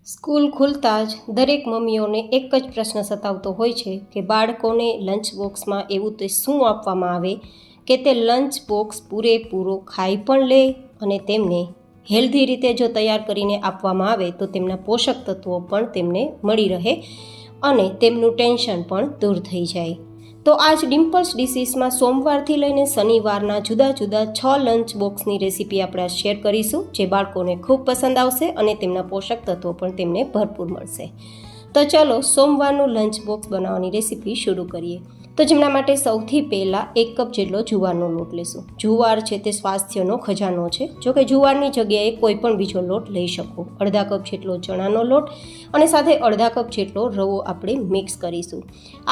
School ખુલતાં જ દરેક મમ્મીઓને એક જ પ્રશ્ન સતાવતો હોય છે કે બાળકોને લંચ બોક્સમાં એવું તે શું આપવામાં આવે કે તે લંચ બોક્સ પૂરેપૂરો ખાઈ પણ લે અને તેમને હેલ્ધી રીતે જો તૈયાર કરીને આપવામાં આવે તો તેમના પોષક તત્વો પણ તેમને મળી રહે અને તેમનું ટેન્શન પણ દૂર થઈ જાય। તો આજ ડિમ્પલ્સ ડિશીસમાં સોમવારથી લઈને શનિવારના જુદા જુદા 6 લંચ બોક્સની રેસીપી આપણે શેર કરીશું, જે બાળકોને ખૂબ પસંદ આવશે અને તેમના પોષક તત્વો પણ તેમને ભરપૂર મળશે। તો ચલો સોમવારનું લંચ બોક્સ બનાવવાની રેસીપી શરૂ કરીએ। તો જેમના માટે સૌથી પહેલાં 1 કપ જેટલો જુવારનો લોટ લેશું। જુવાર છે તે સ્વાસ્થ્યનો ખજાનો છે, જોકે જુવારની જગ્યાએ કોઈ પણ બીજો લોટ લઈ શકો। અડધા કપ જેટલો ચણાનો લોટ અને સાથે અડધા કપ જેટલો રવો આપણે મિક્સ કરીશું।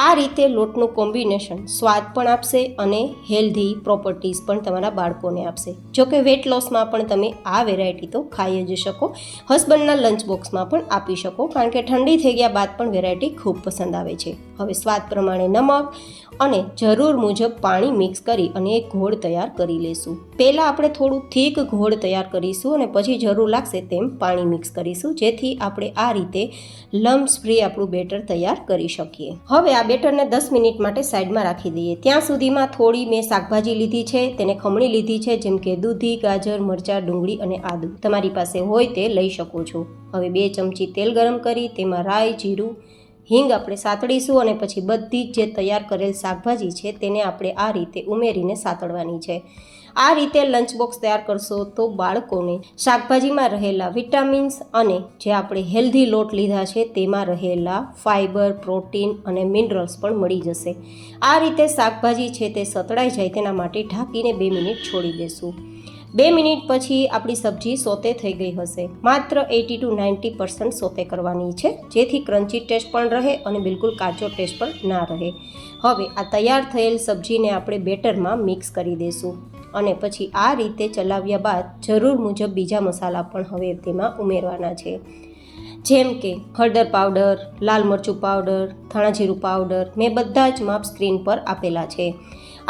આ રીતે લોટનું કોમ્બિનેશન સ્વાદ પણ આપશે અને હેલ્ધી પ્રોપર્ટીઝ પણ તમારા બાળકોને આપશે। જોકે વેટ લોસમાં પણ તમે આ વેરાયટી તો ખાઈ જ શકો, હસબન્ડના લંચ બોક્સમાં પણ આપી શકો, કારણ કે ઠંડી થઈ ગયા બાદ પણ વેરાયટી ખૂબ પસંદ આવે છે। હવે સ્વાદ પ્રમાણે નમક અને જરૂર મુજબ પાણી મિક્સ કરી અને એક ઘોળ તૈયાર કરી લેશું। પહેલાં આપણે થોડું થીક ઘોળ તૈયાર કરીશું અને પછી જરૂર લાગશે તેમ પાણી મિક્સ કરીશું, જેથી આપણે આ રીતે લમ્સ ફ્રી આપણું બેટર તૈયાર કરી શકીએ। હવે આ બેટરને 10 મિનિટ માટે સાઈડમાં રાખી દઈએ। ત્યાં સુધીમાં થોડી મેં શાકભાજી લીધી છે, તેને ખમણી લીધી છે, જેમ કે દૂધી, ગાજર, મરચાં, ડુંગળી અને આદુ તમારી પાસે હોય તે લઈ શકો છો। હવે 2 ચમચી તેલ ગરમ કરી તેમાં રાઈ, જીરું, હિંગ આપણે સાતળીશું અને પછી બધી જ જે તૈયાર કરેલ શાકભાજી છે તેને આપણે આ રીતે ઉમેરીને સાતળવાની છે। આ રીતે લંચ બોક્સ તૈયાર કરશો તો બાળકોને શાકભાજીમાં રહેલા વિટામિન્સ અને જે આપણે હેલ્ધી લોટ લીધા છે તેમાં રહેલા ફાઇબર, પ્રોટીન અને મિનરલ્સ પણ મળી જશે। આ રીતે શાકભાજી છે તે સતળાઈ જાય તેના માટે ઢાંકીને 2 મિનિટ છોડી દેશું। 2 મિનિટ પછી આપણી સબ્જી સોતે થઈ ગઈ હશે। માત્ર 80 to 90% સોતે કરવાની છે, જેથી ક્રન્ચી ટેસ્ટ પણ રહે અને બિલકુલ કાચો ટેસ્ટ પણ ના રહે। હવે આ તૈયાર થયેલ સબ્જીને આપણે બેટરમાં મિક્સ કરી દઈશું અને પછી આ રીતે ચલાવ્યા બાદ જરૂર મુજબ બીજા મસાલા પણ હવે તેમાં ઉમેરવાના છે, જેમ કે હળદર પાવડર, લાલ મરચું પાવડર, ધાણા જીરું પાવડર મેં બધા જ માપ સ્ક્રીન પર આપેલા છે।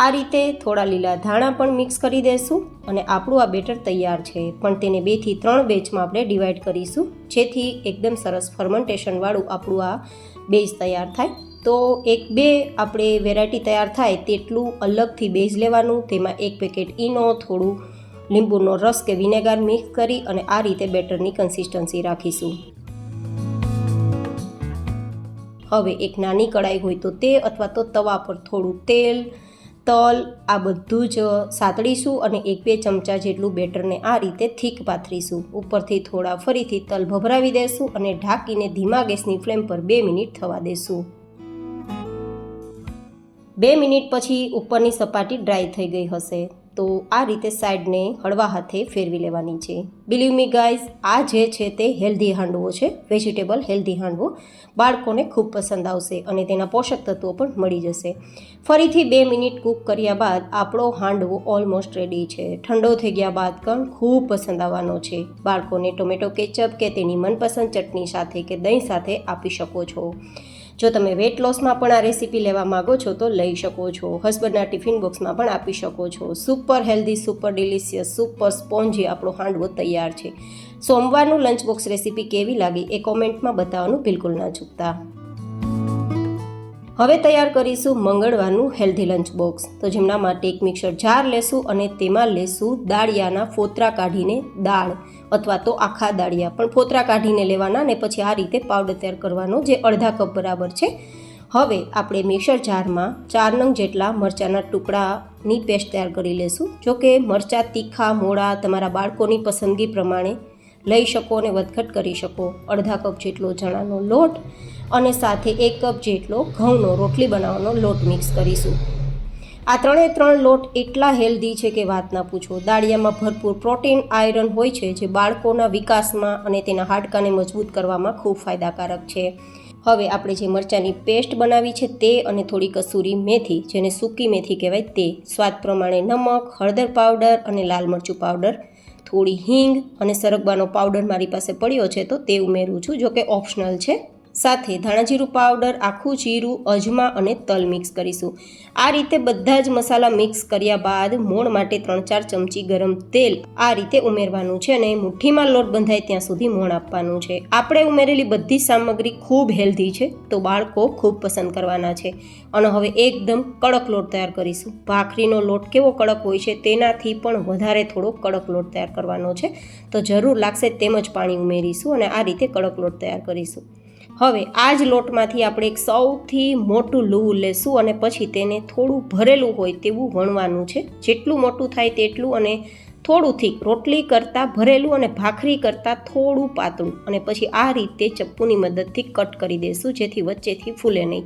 આ રીતે થોડા લીલા ધાણા પણ મિક્સ કરી દઈશું અને આપણું આ બેટર તૈયાર છે, પણ તેને 2 થી 3 બેચમાં આપણે ડિવાઈડ કરીશું, જેથી એકદમ સરસ ફર્મેન્ટેશનવાળું આપણું આ બેઝ તૈયાર થાય। તો 1-2 આપણે વેરાયટી તૈયાર થાય તેટલું અલગથી બેઝ લેવાનું, તેમાં 1 પેકેટ ઈનો, થોડું લીંબુનો રસ કે વિનેગર મિક્સ કરી અને આ રીતે બેટરની કન્સિસ્ટન્સી રાખીશું। હવે એક નાની કડાઈ હોય તો તે અથવા તો તવા પર થોડું તેલ, તલ આ બધું જ સાતળીશું અને 1-2 ચમચા જેટલું બેટરને આ રીતે થીક પાથરીશું। ઉપરથી થોડા ફરીથી તલ ભભરાવી દઈશું અને ઢાંકીને ધીમા ગેસની ફ્લેમ પર 2 મિનિટ થવા દઈશું। 2 મિનિટ પછી ઉપરની સપાટી ડ્રાય થઈ ગઈ હશે, તો આ રીતે સાઈડને હળવા હાથે ફેરવી લેવાની છે। બિલીવ મી ગાઈઝ, આ જે છે તે હેલ્ધી હાંડવો છે, વેજીટેબલ હેલ્ધી હાંડવો બાળકોને ખૂબ પસંદ આવશે અને તેના પોષક તત્વો પણ મળી જશે। ફરીથી 2 મિનિટ કૂક કર્યા બાદ આપણો હાંડવો ઓલમોસ્ટ રેડી છે। ઠંડો થઈ ગયા બાદ પણ ખૂબ પસંદ આવવાનો છે। બાળકોને ટોમેટો કેચઅપ કે તેની મનપસંદ ચટણી સાથે કે દહીં સાથે આપી શકો છો। જો તમે વેટ લોસમાં પણ આ રેસીપી લેવા માગો છો તો લઈ શકો છો, હસબન્ડના ટિફિન બોક્સમાં પણ આપી શકો છો। Super healthy, super delicious, super spongy આપણો હાંડવો તૈયાર છે। સોમવારનું લંચ બોક્સ રેસીપી કેવી લાગી એ કોમેન્ટમાં બતાવવાનું બિલકુલ ના ચૂકતા। હવે તૈયાર કરીશું મંગળવારનું હેલ્ધી લંચ બોક્સ। તો જેમના માટે એક મિક્સર જાર લેશું અને તેમાં લેશું દાળિયાના ફોતરા કાઢીને દાળ અથવા તો આખા દાળિયા પણ ફોતરા કાઢીને લેવાના અને પછી આ રીતે પાવડર તૈયાર કરવાનો, જે અડધા કપ બરાબર છે। હવે આપણે મિક્સર જારમાં 4 નંગ જેટલા મરચાંના ટુકડાની પેસ્ટ તૈયાર કરી લેશું। જોકે મરચાં તીખા, મોળા તમારા બાળકોની પસંદગી પ્રમાણે લઈ શકો અને વધઘટ કરી શકો। અડધા કપ જેટલો ચણાનો લોટ અને સાથે 1 કપ જેટલો ઘઉંનો રોટલી બનાવવાનો લોટ મિક્સ કરીશું। આ 3 લોટ એટલા હેલ્ધી છે કે વાત ના પૂછો। દાળિયામાં ભરપૂર પ્રોટીન, આયરન હોય છે, જે બાળકોના વિકાસમાં અને તેના હાડકાને મજબૂત કરવામાં ખૂબ ફાયદાકારક છે। હવે આપણે જે મરચાંની પેસ્ટ બનાવી છે તે અને થોડી કસૂરી મેથી, જેને સૂકી મેથી કહેવાય તે, સ્વાદ પ્રમાણે નમક, હળદર પાવડર અને લાલ મરચું પાવડર, થોડી હિંગ અને સરગવાનો પાવડર મારી પાસે પડ્યો છે તો તે ઉમેરું છું, જોકે ઓપ્શનલ છે। સાથે ધાણાજીરું પાવડર, આખું જીરું, અજમા અને તલ મિક્સ કરીશું. આ રીતે બધા જ મસાલા મિક્સ કર્યા બાદ મોણ માટે 3-4 ચમચી ગરમ તેલ આ રીતે ઉમેરવાનું છે અને મુઠ્ઠીમાં લોટ બંધાય ત્યાં સુધી મોણ આપવાનું છે. આપણે ઉમેરેલી બધી સામગ્રી ખૂબ હેલ્ધી છે, તો બાળકો ખૂબ પસંદ કરવાના છે. અને હવે એકદમ કડક લોટ તૈયાર કરીશું. ભાખરીનો લોટ કેવો કડક હોય છે તેનાથી પણ વધારે થોડો કડક લોટ તૈયાર કરવાનો છે. તો જરૂર લાગશે તેમ જ પાણી ઉમેરીશું અને આ રીતે કડક લોટ તૈયાર કરીશું. હવે આ જ લોટમાંથી આપણે એક સૌથી મોટું લુવું લેશું અને પછી તેને થોડું ભરેલું હોય તેવું વણવાનું છે. જેટલું મોટું થાય તેટલું અને થોડું થીક, રોટલી કરતાં ભરેલું અને ભાખરી કરતાં થોડું પાતળું. અને પછી આ રીતે ચપ્પુની મદદથી કટ કરી દઈશું જેથી વચ્ચેથી ફૂલે નહીં.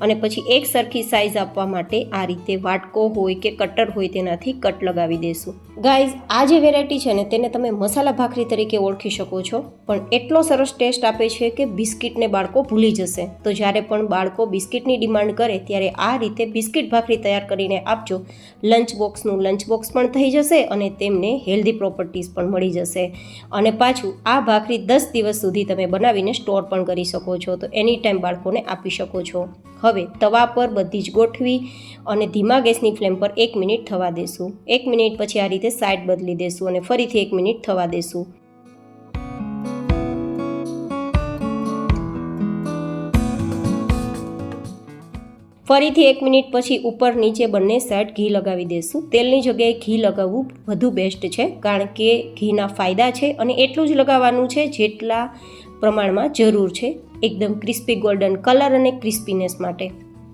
અને પછી એક સરખી સાઇઝ આપવા માટે આ રીતે વાટકો હોય કે કટર હોય તેનાથી કટ લગાવી દઈશું. ગાઈઝ, આ જે વેરાયટી છે ને તેને તમે મસાલા ભાખરી તરીકે ઓળખી શકો છો, પણ એટલો સરસ ટેસ્ટ આપે છે કે બિસ્કિટને બાળકો ભૂલી જશે. તો જ્યારે પણ બાળકો બિસ્કિટની ડિમાન્ડ કરે ત્યારે આ રીતે બિસ્કિટ ભાખરી તૈયાર કરીને આપજો. લંચ બોક્સ પણ થઈ જશે અને તેમને હેલ્ધી પ્રોપર્ટીઝ પણ મળી જશે. અને પાછું આ ભાખરી 10 દિવસ સુધી તમે બનાવીને સ્ટોર પણ કરી શકો છો, તો એની ટાઈમ બાળકોને આપી શકો છો. હવે તવા પર બધી જ ગોઠવી અને ધીમા ગેસની ફ્લેમ પર 1 મિનિટ થવા દેશું. 1 મિનિટ પછી આ રીતે સાઈડ બદલી દેશું અને ફરીથી 1 મિનિટ થવા દેશું. ફરીથી 1 મિનિટ પછી ઉપર નીચે બંને સાઈડ ઘી લગાવી દેશું. તેલની જગ્યાએ ઘી લગાવવું વધુ બેસ્ટ છે, કારણ કે ઘીના ફાયદા છે અને એટલું જ લગાવવાનું છે જેટલા પ્રમાણમાં જરૂર છે, એકદમ ક્રિસ્પી ગોલ્ડન કલર અને ક્રિસ્પીનેસ માટે.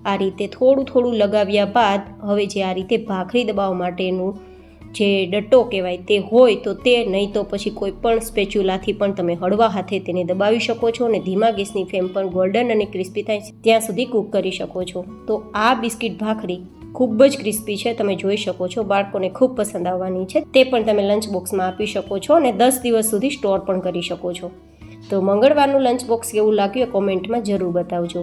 આ રીતે થોડું લગાવ્યા બાદ હવે જે આ રીતે ભાખરી દબાવવા માટેનું જે ડટ્ટો કહેવાય તે હોય તો તે, નહીં તો પછી કોઈ પણ સ્પેચ્યુલાથી પણ તમે હળવા હાથે તેને દબાવી શકો છો અને ધીમા ગેસની ફ્લેમ પર ગોલ્ડન અને ક્રિસ્પી થાય ત્યાં સુધી કૂક કરી શકો છો. તો આ બિસ્કિટ ભાખરી ખૂબ જ ક્રિસ્પી છે, તમે જોઈ શકો છો. બાળકોને ખૂબ પસંદ આવવાની છે. તે પણ તમે લંચ બોક્સમાં આપી શકો છો અને 10 દિવસ સુધી સ્ટોર પણ કરી શકો છો. તો મંગળવારનું લંચ બોક્સ કેવું લાગ્યું એ કોમેન્ટમાં જરૂર બતાવજો.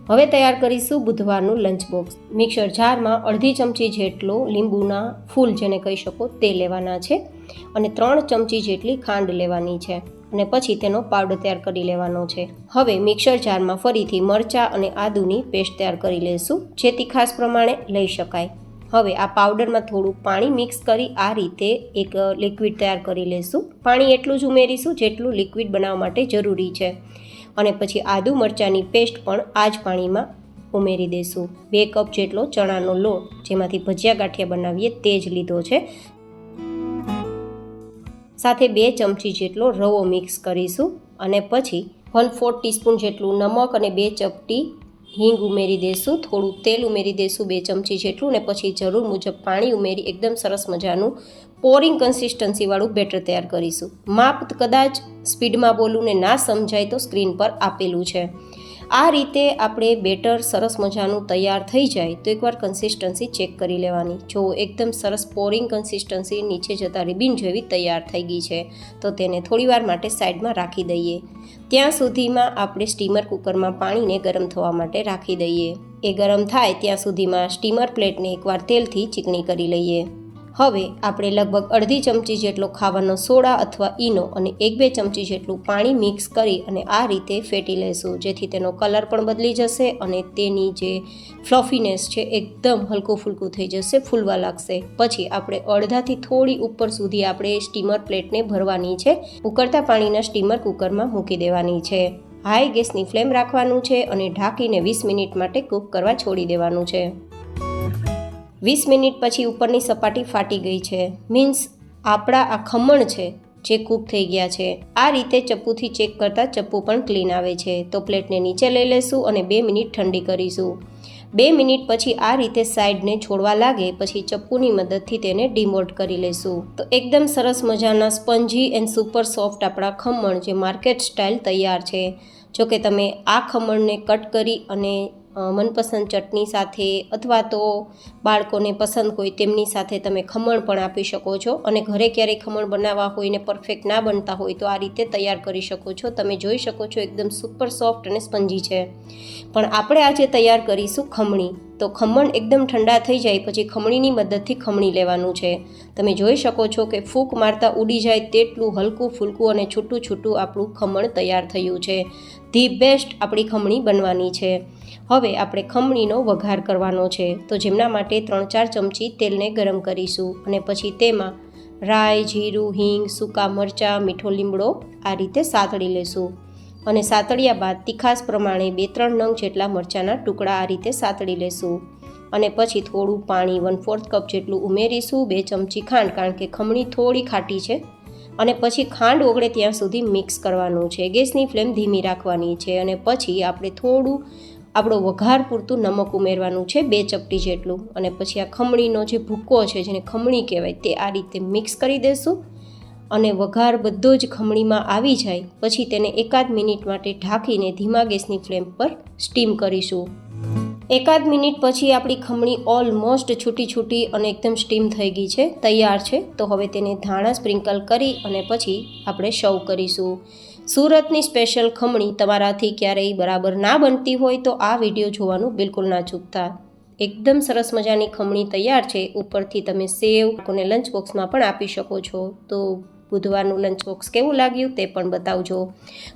હવે તૈયાર કરીશું બુધવારનું લંચ બોક્સ. મિક્સર જારમાં 1/2 ચમચી જેટલો લીંબુના ફૂલ જેને કહી શકો તે લેવાના છે અને 3 ચમચી જેટલી ખાંડ લેવાની છે અને પછી તેનો પાવડર તૈયાર કરી લેવાનો છે. હવે મિક્સર જારમાં ફરીથી મરચાં અને આદુની પેસ્ટ તૈયાર કરી લઈશું, જે તીખાશ પ્રમાણે લઈ શકાય. હવે આ પાવડરમાં થોડું પાણી મિક્સ કરી આ રીતે એક લિક્વિડ તૈયાર કરી લઈશું. પાણી એટલું જ ઉમેરીશું જેટલું લિક્વિડ બનાવવા માટે જરૂરી છે. અને પછી આદુ મરચાંની પેસ્ટ પણ આ જ પાણીમાં ઉમેરી દઈશું. 2 કપ જેટલો ચણાનો લોટ, જેમાંથી ભજીયા ગાંઠિયા બનાવીએ તે જ લીધો છે. સાથે 2 ચમચી જેટલો રવો મિક્સ કરીશું અને પછી 1/4 ટીસ્પૂન જેટલું નમક અને 2 ચપટી હિંગ ઉમેરી દઈશું. થોડું તેલ ઉમેરી દઈશું 2 ચમચી જેટલું, અને પછી જરૂર મુજબ પાણી ઉમેરી એકદમ સરસ મજાનું પોરિંગ કન્સિસ્ટન્સીવાળું બેટર તૈયાર કરીશું. માપ કદાચ સ્પીડમાં બોલું ને ના સમજાય તો સ્ક્રીન પર આપેલું છે. આ રીતે આપણે બેટર સરસ મજાનું તૈયાર થઈ જાય તો એકવાર કન્સિસ્ટન્સી ચેક કરી લેવાની. જો એકદમ સરસ પોરિંગ કન્સિસ્ટન્સી નીચે જતાં રિબિન જેવી તૈયાર થઈ ગઈ છે તો તેને થોડીવાર માટે સાઈડમાં રાખી દઈએ. ત્યાં સુધીમાં આપણે સ્ટીમર કુકરમાં પાણીને ગરમ થવા માટે રાખી દઈએ. એ ગરમ થાય ત્યાં સુધીમાં સ્ટીમર પ્લેટને એકવાર તેલથી ચીકણી કરી લઈએ. હવે આપણે લગભગ 1/2 ચમચી જેટલો ખાવાનો સોડા અથવા ઈનો અને 1-2 ચમચી જેટલું પાણી મિક્સ કરી અને આ રીતે ફેટી લઈશું, જેથી તેનો કલર પણ બદલી જશે અને તેની જે ફ્લફીનેસ છે એકદમ હલકું ફૂલકું થઈ જશે, ફૂલવા લાગશે. પછી આપણે અડધાથી થોડી ઉપર સુધી આપણે સ્ટીમર પ્લેટને ભરવાની છે. ઉકળતા પાણીના સ્ટીમર કુકરમાં મૂકી દેવાની છે. હાઈ ગેસની ફ્લેમ રાખવાનું છે અને ઢાંકીને 20 મિનિટ માટે કૂક કરવા છોડી દેવાનું છે. 20 મિનિટ પછી ઉપરની સપાટી ફાટી ગઈ છે, મીન્સ આપણા આ ખમણ છે જે કૂક થઈ ગયા છે. આ રીતે ચપ્પુથી ચેક કરતાં ચપ્પુ પણ ક્લીન આવે છે. તો પ્લેટને નીચે લઈ લેશું અને 2 મિનિટ ઠંડી કરીશું. 2 મિનિટ પછી આ રીતે સાઈડને છોડવા લાગે પછી ચપ્પુની મદદથી તેને ડીમોલ્ડ કરી લઈશું. તો એકદમ સરસ મજાના સ્પંજી એન્ડ સુપર સોફ્ટ આપણા ખમણ જે માર્કેટ સ્ટાઇલ તૈયાર છે. જો કે તમે આ ખમણને કટ કરી અને મનપસંદ ચટણી સાથે અથવા તો બાળકોને પસંદ હોય તેમની સાથે તમે ખમણ પણ આપી શકો છો. અને ઘરે ક્યારેય ખમણ બનાવવા હોય ને પરફેક્ટ ના બનતા હોય તો આ રીતે તૈયાર કરી શકો છો. તમે જોઈ શકો છો એકદમ સુપર સોફ્ટ અને સ્પંજી છે. પણ આપણે આજે તૈયાર કરીશું ખમણી. તો ખમણ એકદમ ઠંડા થઈ જાય પછી ખમણીની મદદથી ખમણી લેવાનું છે. તમે જોઈ શકો છો કે ફૂંક મારતા ઉડી જાય તેટલું હલકું ફૂલકું અને છૂટું છૂટું આપણું ખમણ તૈયાર થયું છે. ધી બેસ્ટ આપણી ખમણી બનવાની છે. હવે આપણે ખમણીનો વઘાર કરવાનો છે. તો જેમના માટે 3-4 ચમચી તેલને ગરમ કરીશું અને પછી તેમાં રાઈ, જીરું, હિંગ, સૂકા મરચાં, મીઠો લીમડો આ રીતે સાતળી લેશું. અને સાતળ્યા બાદ તીખાસ પ્રમાણે 2-3 નંગ જેટલા મરચાંના ટુકડા આ રીતે સાતળી લેશું. અને પછી થોડું પાણી 1/4 કપ જેટલું ઉમેરીશું. 2 ચમચી ખાંડ, કારણ કે ખમણી થોડી ખાટી છે. અને પછી ખાંડ ઓગળે ત્યાં સુધી મિક્સ કરવાનું છે. ગેસની ફ્લેમ ધીમી રાખવાની છે. અને પછી આપણે થોડું આપણો વઘાર પૂરતું નમક ઉમેરવાનું છે, 2 ચપટી જેટલું. અને પછી આ ખમણીનો જે ભૂક્કો છે, જેને ખમણી કહેવાય, તે આ રીતે મિક્સ કરી દેશું. અને વઘાર બધો જ ખમણીમાં આવી જાય પછી તેને 1 મિનિટ માટે ઢાંકીને ધીમા ગેસની ફ્લેમ પર સ્ટીમ કરીશું. 1 મિનિટ પછી આપણી ખમણી ઓલમોસ્ટ છૂટી અને એકદમ સ્ટીમ થઈ ગઈ છે, તૈયાર છે. તો હવે તેને ધાણા સ્પ્રિંકલ કરી અને પછી આપણે સર્વ કરીશું. સુરતની સ્પેશિયલ ખમણી તમારાથી ક્યારેય બરાબર ના બનતી હોય તો આ વિડીયો જોવાનું બિલકુલ ના ચૂકતા. એકદમ સરસ મજાની ખમણી તૈયાર છે. ઉપરથી તમે સેવ અને લંચ બોક્સમાં પણ આપી શકો છો. તો બુધવારનું લંચ બોક્સ કેવું લાગ્યું તે પણ બતાવજો.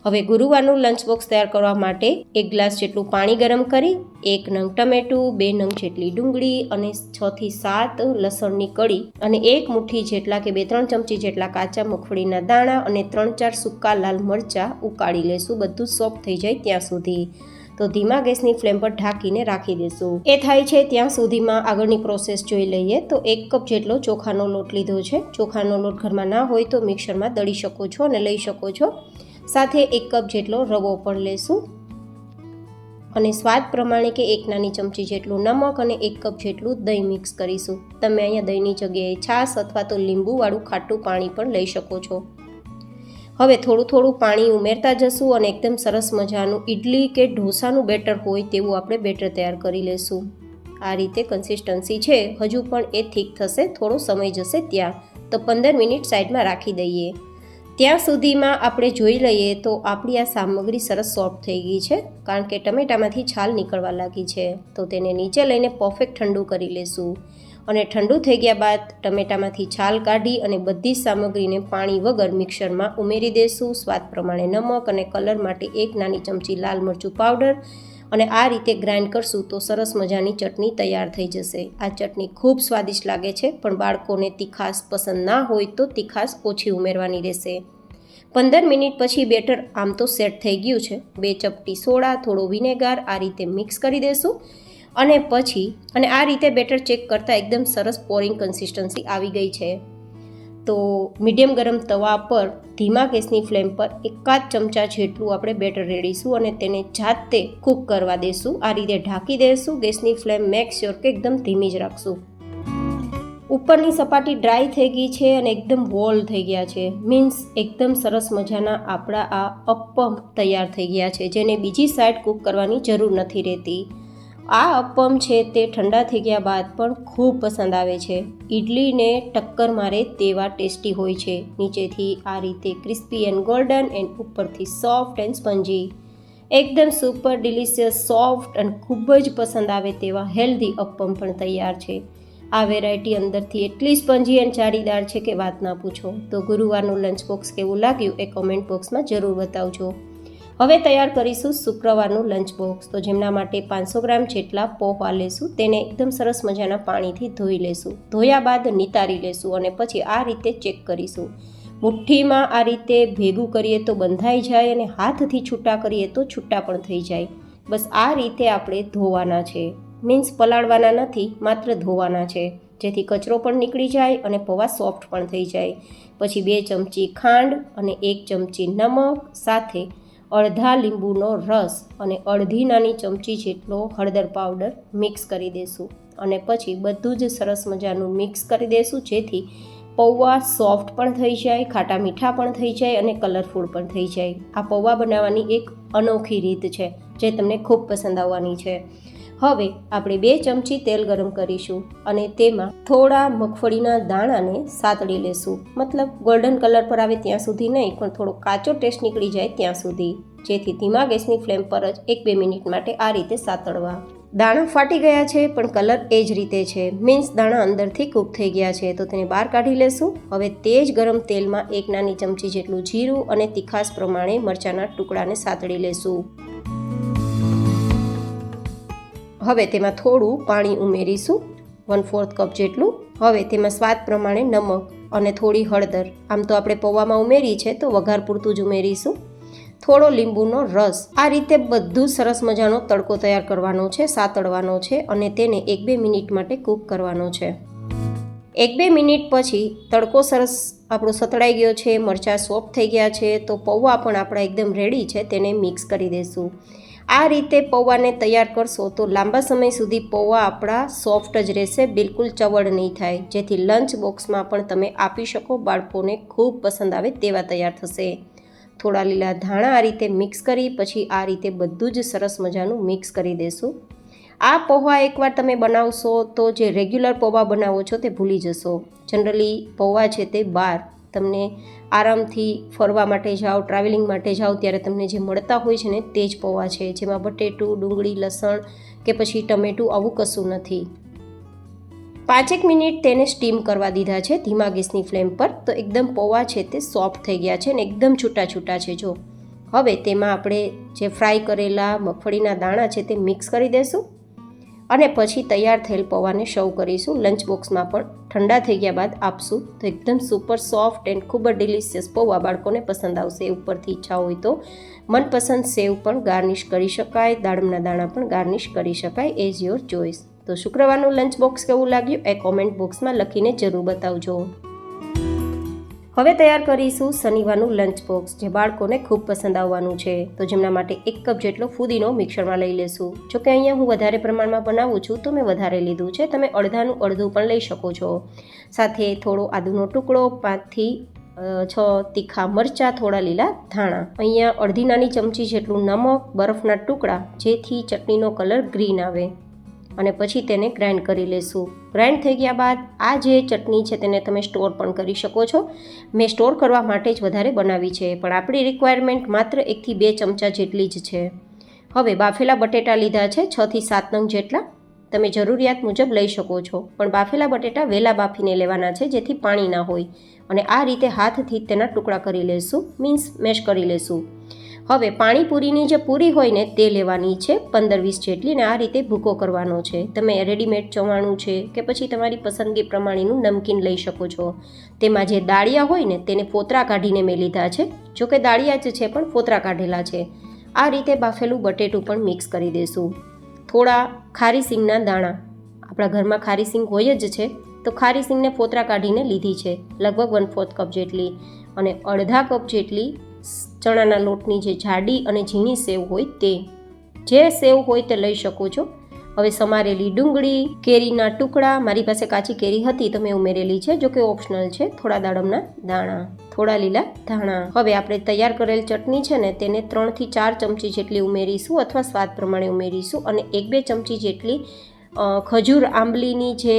હવે ગુરુવારનું લંચ બોક્સ તૈયાર કરવા માટે 1 ગ્લાસ જેટલું પાણી ગરમ કરી 1 નંગ ટમેટું, 2 નંગ જેટલી ડુંગળી અને 6 થી 7 લસણની કળી અને 1 મુઠ્ઠી જેટલા કે 2-3 ચમચી જેટલા કાચા મગફળીના દાણા અને 3-4 સૂકા લાલ મરચાં ઉકાળી લેશું, બધું સોફ્ટ થઈ જાય ત્યાં સુધી. તો ધીમા ગેસની ફ્લેમ પર ઢાંકીને રાખી દેશું. એ થાય છે ત્યાં સુધીમાં આગળની પ્રોસેસ જોઈ લઈએ. તો 1 કપ જેટલો ચોખાનો લોટ લીધો છે. ચોખાનો લોટ ઘરમાં ના હોય તો મિક્સરમાં દળી શકો છો અને લઈ શકો છો. સાથે 1 કપ જેટલો રવો પણ લેશું. અને સ્વાદ પ્રમાણે કે 1 નાની ચમચી જેટલું નમક અને 1 કપ જેટલું દહીં મિક્સ કરીશું. તમે અહીંયા દહીંની જગ્યાએ છાશ અથવા તો લીંબુવાળું ખાટું પાણી પણ લઈ શકો છો. હવે થોડું પાણી ઉમેરતા જશું અને એકદમ સરસ મજાનું ઇડલી કે ઢોસાનું બેટર હોય તેવું આપણે બેટર તૈયાર કરી લેશું. આ રીતે કન્સિસ્ટન્સી છે. હજુ પણ એ થીક થશે, થોડો સમય જશે ત્યાં. તો 15 મિનિટ સાઈડમાં રાખી દઈએ. ત્યાં સુધીમાં આપણે જોઈ લઈએ તો આપણી આ સામગ્રી સરસ સોફ્ટ થઈ ગઈ છે, કારણ કે ટમેટામાંથી છાલ નીકળવા લાગી છે. તો તેને નીચે લઈને પરફેક્ટ ઠંડુ કરી લેશું. અને ઠંડુ થઈ ગયા બાદ ટમેટામાંથી છાલ કાઢી અને બધી જ સામગ્રીને પાણી વગર મિક્સરમાં ઉમેરી દેશું. સ્વાદ પ્રમાણે નમક અને કલર માટે 1 નાની ચમચી લાલ મરચું પાવડર અને આ રીતે ગ્રાઇન્ડ કરશું તો સરસ મજાની ચટણી તૈયાર થઈ જશે. આ ચટણી ખૂબ સ્વાદિષ્ટ લાગે છે, પણ બાળકોને તીખાશ પસંદ ના હોય તો તીખાશ ઓછી ઉમેરવાની રહેશે. 15 મિનિટ પછી બેટર આમ તો સેટ થઈ ગયું છે. 2 ચપટી સોડા, થોડો વિનેગાર આ રીતે મિક્સ કરી દેશું. અને આ રીતે બેટર ચેક કરતાં એકદમ સરસ પોરિંગ કન્સિસ્ટન્સી આવી ગઈ છે. તો મીડિયમ ગરમ તવા પર ધીમા ગેસની ફ્લેમ પર 1 ચમચા જેટલું આપણે બેટર રેડીશું અને તેને જાતે કૂક કરવા દેશું. આ રીતે ઢાંકી દેશું. ગેસની ફ્લેમ મેક શ્યોર કે એકદમ ધીમી જ રાખશું. ઉપરની સપાટી ડ્રાય થઈ ગઈ છે અને એકદમ હોલ થઈ ગયા છે. મીન્સ એકદમ સરસ મજાના આપણા આ અપ્પમ તૈયાર થઈ ગયા છે, જેને બીજી સાઈડ કૂક કરવાની જરૂર નથી રહેતી. આ અપ્પમ છે તે ઠંડા થઈ ગયા બાદ પણ ખૂબ પસંદ આવે છે. ઇડલીને ટક્કર મારે તેવા ટેસ્ટી હોય છે. નીચેથી આ રીતે ક્રિસ્પી એન્ડ ગોલ્ડન એન્ડ ઉપરથી સોફ્ટ એન્ડ સ્પંજી. એકદમ સુપર ડિલિશિયસ, સોફ્ટ અને ખૂબ જ પસંદ આવે તેવા હેલ્ધી અપ્પમ પણ તૈયાર છે. આ વેરાયટી અંદરથી એટલી સ્પંજી અને જાળીદાર છે કે વાત ના પૂછો. તો ગુરુવારનું લંચ બોક્સ કેવું લાગ્યું એ કોમેન્ટ બોક્સમાં જરૂર બતાવજો. હવે તૈયાર કરીશું શુક્રવારનું લંચ બોક્સ. તો જેમના માટે 500 ગ્રામ જેટલા પૌવા લેશું. તેને એકદમ સરસ મજાના પાણીથી ધોઈ લેશું. ધોયા બાદ નિતારી લેશું અને પછી આ રીતે ચેક કરીશું. મુઠ્ઠીમાં આ રીતે ભેગું કરીએ તો બંધાઈ જાય અને હાથથી છૂટા કરીએ તો છૂટા પણ થઈ જાય. બસ આ રીતે આપણે ધોવાના છે. મીન્સ પલાળવાના નથી, માત્ર ધોવાના છે, જેથી કચરો પણ નીકળી જાય અને પૌવા સોફ્ટ પણ થઈ જાય. પછી 2 ચમચી ખાંડ અને 1 ચમચી નમક સાથે અડધા લીંબુનો રસ અને અડધી નાની ચમચી જેટલો હળદર પાવડર મિક્સ કરી દેશું. અને પછી બધું જ સરસ મજાનું મિક્સ કરી દેશું, જેથી પૌવા સોફ્ટ પણ થઈ જાય, ખાટા મીઠા પણ થઈ જાય અને કલરફુલ પણ થઈ જાય. આ પૌવા બનાવવાની એક અનોખી રીત છે જે તમને ખૂબ પસંદ આવવાની છે. હવે આપણે 2 ચમચી તેલ ગરમ કરીશું અને તેમાં થોડા મગફળીના દાણાને સાતળી લેશું. મતલબ ગોલ્ડન કલર પર આવે ત્યાં સુધી નહીં, પણ થોડો કાચો ટેસ્ટ નીકળી જાય ત્યાં સુધી, જેથી ધીમા ગેસની ફ્લેમ પર જ 1-2 મિનિટ માટે આ રીતે સાતળવા. દાણા ફાટી ગયા છે પણ કલર એ જ રીતે છે, મીન્સ દાણા અંદરથી કૂક થઈ ગયા છે, તો તેને બહાર કાઢી લેશું. હવે તે જ ગરમ તેલમાં 1 નાની ચમચી જેટલું જીરું અને તીખાશ પ્રમાણે મરચાંના ટુકડાને સાતળી લેશું. હવે તેમાં થોડું પાણી ઉમેરીશું, 1/4 કપ જેટલું. હવે તેમાં સ્વાદ પ્રમાણે નમક અને થોડી હળદર, આમ તો આપણે પૌવામાં ઉમેરી છે તો વઘાર પૂરતું જ ઉમેરીશું. થોડો લીંબુનો રસ. આ રીતે બધું સરસ મજાનો તડકો તૈયાર કરવાનો છે, સાતળવાનો છે અને તેને 1-2 મિનિટ માટે કૂક કરવાનો છે. 1-2 મિનિટ પછી તડકો સરસ આપણો સતળાઈ ગયો છે, મરચાં સોફ્ટ થઈ ગયા છે, તો પૌવા પણ આપણા એકદમ રેડી છે. તેને મિક્સ કરી દઈશું. આ રીતે પૌવાને તૈયાર કરશો તો લાંબા સમય સુધી પૌવા આપણા સોફ્ટ જ રહેશે, બિલકુલ ચવડ નહીં થાય, જેથી લંચ બોક્સમાં પણ તમે આપી શકો. બાળકોને ખૂબ પસંદ આવે તેવા તૈયાર થશે. થોડા લીલા ધાણા આ રીતે મિક્સ કરી પછી આ રીતે બધું જ સરસ મજાનું મિક્સ કરી દેશું. આ પૌવા એકવાર તમે બનાવશો તો જે રેગ્યુલર પૌવા બનાવો છો તે ભૂલી જશો. જનરલી પૌવા છે તે બહાર તમને આરામથી ફરવા માટે જાઓ, ટ્રાવેલિંગ માટે જાઓ ત્યારે તમને જે મળતા હોય છે ને તે જ પૌવા છે, જેમાં બટેટું, ડુંગળી, લસણ કે પછી ટમેટું આવું કશું નથી. 5-1 મિનિટ તેને સ્ટીમ કરવા દીધા છે ધીમા ગેસની ફ્લેમ પર, તો એકદમ પૌવા છે તે સોફ્ટ થઈ ગયા છે અને એકદમ છૂટા છૂટા છે. જો હવે તેમાં આપણે જે ફ્રાય કરેલા મગફળીના દાણા છે તે મિક્સ કરી દઈશું અને પછી તૈયાર થયેલ પૌવાને સર્વ કરીશું. લંચ બોક્સમાં પણ ઠંડા થઈ ગયા બાદ આપશું તો એકદમ સુપર સોફ્ટ એન્ડ ખૂબ જ ડિલિશિયસ પૌવા બાળકોને પસંદ આવશે. ઉપરથી ઈચ્છા હોય તો મનપસંદ સેવ પણ ગાર્નિશ કરી શકાય, દાડમના દાણા પણ ગાર્નિશ કરી શકાય, એઝ યોર ચોઇસ. તો શુક્રવારનું લંચ બોક્સ કેવું લાગ્યું એ કોમેન્ટ બોક્સમાં લખીને જરૂર બતાવજો. હવે તૈયાર કરીશું શનિવારનું લંચ બોક્સ, જે બાળકોને ખૂબ પસંદ આવવાનું છે. તો જેમના માટે 1 કપ જેટલો ફુદીનો મિક્સરમાં લઈ લેશું. જોકે અહીંયા હું વધારે પ્રમાણમાં બનાવું છું તો મેં વધારે લીધું છે, તમે અડધાનું અડધું પણ લઈ શકો છો. સાથે થોડો આદુનો ટુકડો, 5 થી 6 તીખા મરચાં, થોડા લીલા ધાણા. અહીંયા અડધી નાની ચમચી જેટલું નમક, બરફના ટુકડા, જેથી ચટણીનો કલર ગ્રીન આવે. અને પછી તેને ગ્રાઇન્ડ કરી લેશું. ગ્રાઇન્ડ થઈ ગયા બાદ આ જે ચટણી છે તેને તમે સ્ટોર પણ કરી શકો છો. મેં સ્ટોર કરવા માટે જ વધારે બનાવી છે, પણ આપણી રિક્વાયરમેન્ટ માત્ર 1 થી 2 ચમચા જેટલી જ છે. હવે બાફેલા બટેટા લીધા છે 6 થી 7 નંગ જેટલા, તમે જરૂરિયાત મુજબ લઈ શકો છો, પણ બાફેલા બટેટા વહેલા બાફીને લેવાના છે જેથી પાણી ના હોય. અને આ રીતે હાથથી તેના ટુકડા કરી લેશું, મીન્સ મેશ કરી લેશું. હવે પાણીપુરીની જે પૂરી હોય ને તે લેવાની છે 15-20 જેટલી, ને આ રીતે ભૂકો કરવાનો છે. તમે રેડીમેડ ચવાણું છે કે પછી તમારી પસંદગી પ્રમાણેનું નમકીન લઈ શકો છો. તેમાં જે દાળિયા હોય ને તેને ફોતરા કાઢીને મેં લીધા છે, જોકે દાળિયા જ છે પણ ફોતરા કાઢેલા છે. આ રીતે બાફેલું બટેટું પણ મિક્સ કરી દઈશું. થોડા ખારી સિંગના દાણા, આપણા ઘરમાં ખારી સિંગ હોય જ છે, તો ખારી સિંગને ફોતરા કાઢીને લીધી છે, લગભગ 1/4 કપ જેટલી. અને અડધા કપ જેટલી ચણાના લોટની જે જાડી અને ઝીણી સેવ હોય તે, જે સેવ હોય તે લઈ શકો છો. હવે સમારેલી ડુંગળી, કેરીના ટુકડા, મારી પાસે કાચી કેરી હતી તો મેં ઉમેરેલી છે, જો કે ઓપ્શનલ છે. થોડા દાડમના દાણા, થોડા લીલા ધાણા. હવે આપણે તૈયાર કરેલ ચટણી છે ને તેને 3 થી 4 ચમચી જેટલી ઉમેરીશું અથવા સ્વાદ પ્રમાણે ઉમેરીશું. અને 1-2 ચમચી જેટલી ખજૂર આંબલીની જે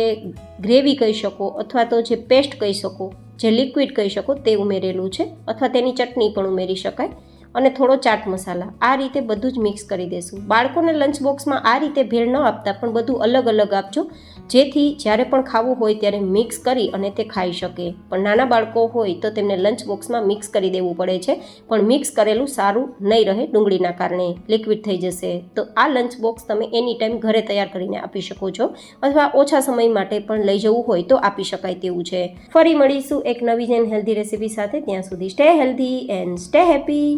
ગ્રેવી કહી શકો અથવા તો જે પેસ્ટ કહી શકો, જે લિક્વિડ કહી શકો તે ઉમેરેલું છે, અથવા તેની ચટણી પણ ઉમેરી શકાય. અને થોડો ચાટ મસાલા. આ રીતે બધું જ મિક્સ કરી દેશું. બાળકોને લંચ બોક્સમાં આ રીતે ભેળ ન આપતા પણ બધું અલગ અલગ આપજો, જેથી જ્યારે પણ ખાવું હોય ત્યારે મિક્સ કરી અને તે ખાઈ શકે. પણ નાના બાળકો હોય તો તેમને લંચ બોક્સમાં મિક્સ કરી દેવું પડે છે, પણ મિક્સ કરેલું સારું નહીં રહે, ડુંગળીના કારણે લિક્વિડ થઈ જશે. તો આ લંચ બોક્સ તમે એની ટાઈમ ઘરે તૈયાર કરીને આપી શકો છો, અથવા ઓછા સમય માટે પણ લઈ જવું હોય તો આપી શકાય તેવું છે. ફરી મળીશું એક નવી એન્ડ હેલ્ધી રેસીપી સાથે. ત્યાં સુધી stay healthy and stay happy.